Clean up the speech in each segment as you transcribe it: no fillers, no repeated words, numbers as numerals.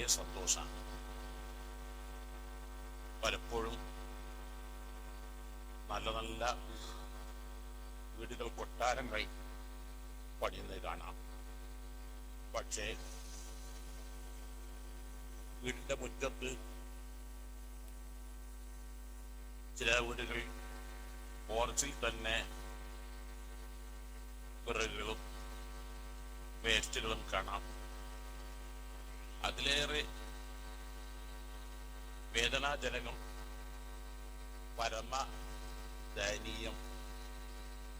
വലിയ സന്തോഷമാണ്. പലപ്പോഴും നല്ല നല്ല വീടുകൾ കൊട്ടാരങ്ങൾ പണിയുന്നത് കാണാം. പക്ഷേ വീടിന്റെ മുറ്റത്ത് ചില വീടുകൾ പോർച്ചിൽ തന്നെ വിറകുകളും വേസ്റ്റുകളും കാണാം. അതിലേറെ വേദനാജനകം, പരമ ദയനീയം,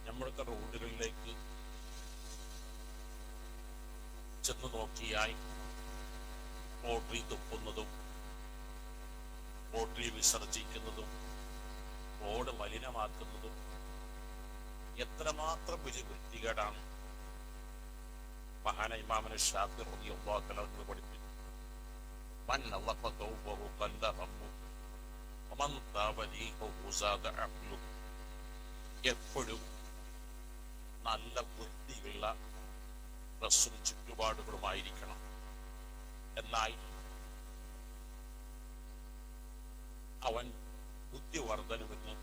നമ്മൾക്ക് റോഡുകളിലേക്ക് ചെന്ന് നോക്കിയാൽ റോഡിൽ തുപ്പുന്നതും റോഡിൽ വിസർജിക്കുന്നതും റോഡ് മലിനമാക്കുന്നതും എത്രമാത്രം വലിയ വൃത്തികേടാണ്. മഹാന ഇമാം ശാഫിഈ റളിയല്ലാഹു അൻഹു പഠിപ്പിച്ചു, മൻ നളഫ തൗബഹു ഖല്ല ഹമ്മു വമൻ താബ ലീഹു സാദ അഖ്ലു. എപ്പോഴും നല്ല വൃത്തിയുള്ള ഡ്രസ്സും ചുറ്റുപാടുകളുമായിരിക്കണം. എന്നാൽ അവൻ ബുദ്ധിവർദ്ധനവിന്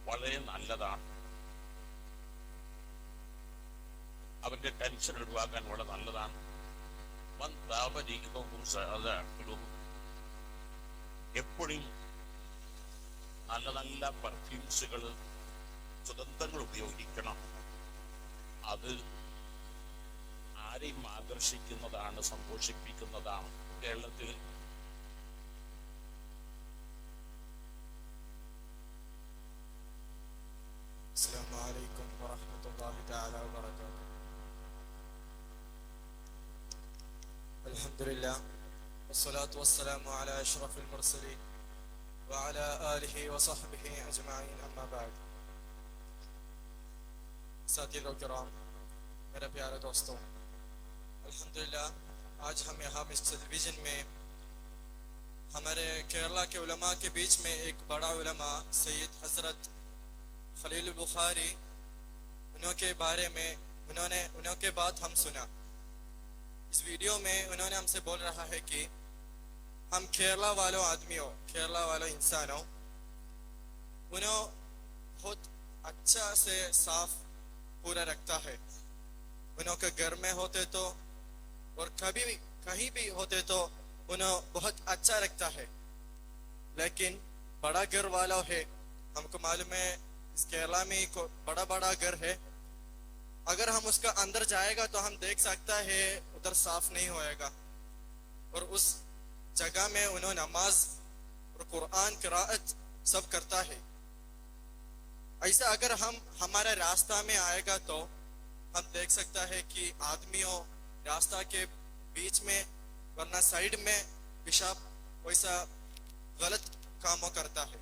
വളരെ നല്ലതാണ്. അവന്റെ ടെൻഷൻ ഒഴിവാക്കാൻ വളരെ നല്ലതാണ്. എപ്പോഴും നല്ല നല്ല പെർഫ്യൂംസുകൾ, സുഗന്ധങ്ങൾ ഉപയോഗിക്കണം. അത് ആരെയും ആകർഷിക്കുന്നതാണ്, സന്തോഷിപ്പിക്കുന്നതാണ്. കേരളത്തിൽ അസ്സലാമു അലൈക്കും വറഹ്മത്തുള്ളാഹി തആല വബറകാതുഹു. അൽഹംദുലില്ലാഹ് വസ്സലാത്തു വസ്സലാമു അലാ അഷ്റഫിൽ മുർസലീൻ വഅലാ ആലിഹി വസഹ്ബിഹി അജ്മഈൻ, അമ്മാ ബഅദ്. साथियों किराम, मेरे प्यारे दोस्तों, अल्हम्दुलिल्लाह आज हम यहाँ इस टेलीविज़न में हमारे केरला के उलमा के बीच में एक बड़ा उलमा सैयद हज़रत खलील बुखारी, उनके बारे में उनके बात हम सुना। इस वीडियो में उन्होंने हमसे बोल रहा है कि हम केरला वालों आदमियों, केरला वालों इंसानों, उन्होंने बहुत अच्छा से साफ पूरा रखता है। उनके घर में होते तो और कभी भी कहीं भी होते तो उन्हें बहुत अच्छा रखता है। लेकिन बड़ा घर वाला है, हमको मालूम है इस केरला में बड़ा बड़ा घर है, अगर हम उसका अंदर जाएगा तो हम देख सकता है उधर साफ नहीं होएगा, और उस जगह में उन्होंने नमाज और कुरान क़िराअत सब करता है। ऐसा अगर हम हमारे रास्ता में आएगा तो हम देख सकता है कि आदमियों रास्ता के बीच में वरना साइड में पेशाब वैसा गलत कामों करता है,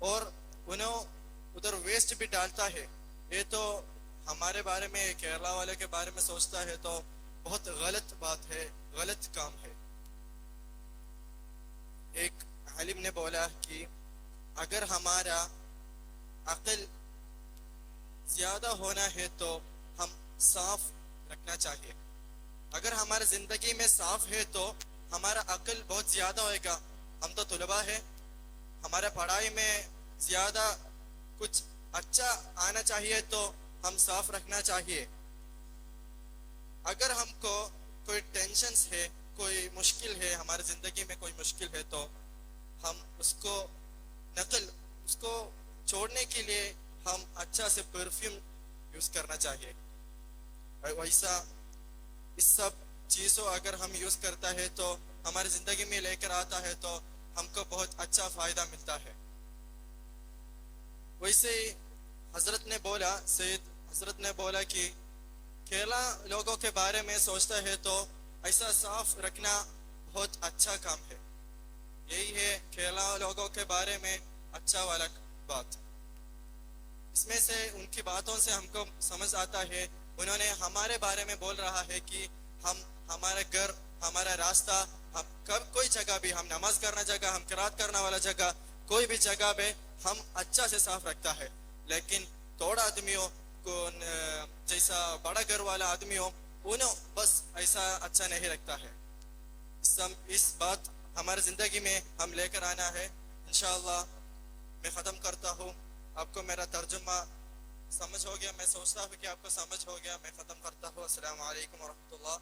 और उन्हें उधर वेस्ट भी डालता है। ये तो हमारे बारे में, केरला वाले के बारे में सोचता है तो बहुत गलत बात है, गलत काम है। एक आलिम ने बोला कि अगर हमारा अक्ल ज्यादा होना है तो हम साफ रखना चाहिए। अगर हमारी जिंदगी में साफ है तो हमारा अक्ल बहुत ज्यादा होएगा। हम तो तुलबा है, हमारे पढ़ाई में ज्यादा कुछ अच्छा आना चाहिए तो हम साफ रखना चाहिए। अगर हमको कोई टेंशन है, कोई मुश्किल है, हमारी जिंदगी में कोई मुश्किल है तो हम उसको छोड़ने के लिए हम अच्छा से परफ्यूम यूज करना चाहिए। वैसा इस सब चीज़ों अगर हम यूज करता है तो हमारी जिंदगी में लेकर आता है तो हमको बहुत अच्छा फायदा मिलता है। वैसे हजरत ने बोला, सैयद हजरत ने बोला कि केरला लोगों के बारे में सोचता है तो ऐसा साफ रखना बहुत अच्छा काम है। यही है केरला लोगों के बारे में अच्छा वाला बात। इसमें से उनकी बातों से हमको समझ आता है, उन्होंने हमारे बारे में बोल रहा है कि हम हमारा घर, हमारा रास्ता, हम कब कोई जगह भी, हम नमाज करना जगह, हम किरात करना वाला जगह, कोई भी जगह पे हम अच्छा से साफ रखता है। लेकिन थोड़ा आदमियों को जैसा बड़ा घर वाला आदमियों उन्हें बस ऐसा अच्छा नहीं लगता है। इस बात हमारी ज़िंदगी में हम लेकर आना है इंशाअल्लाह। मैं ख़त्म करता हूँ। आपको मेरा तर्जुमा समझ हो गया, मैं सोचता हूँ कि आपको समझ हो गया। मैं ख़त्म करता हूँ। अस्सलाम वालेकुम व रहमतुल्लाह।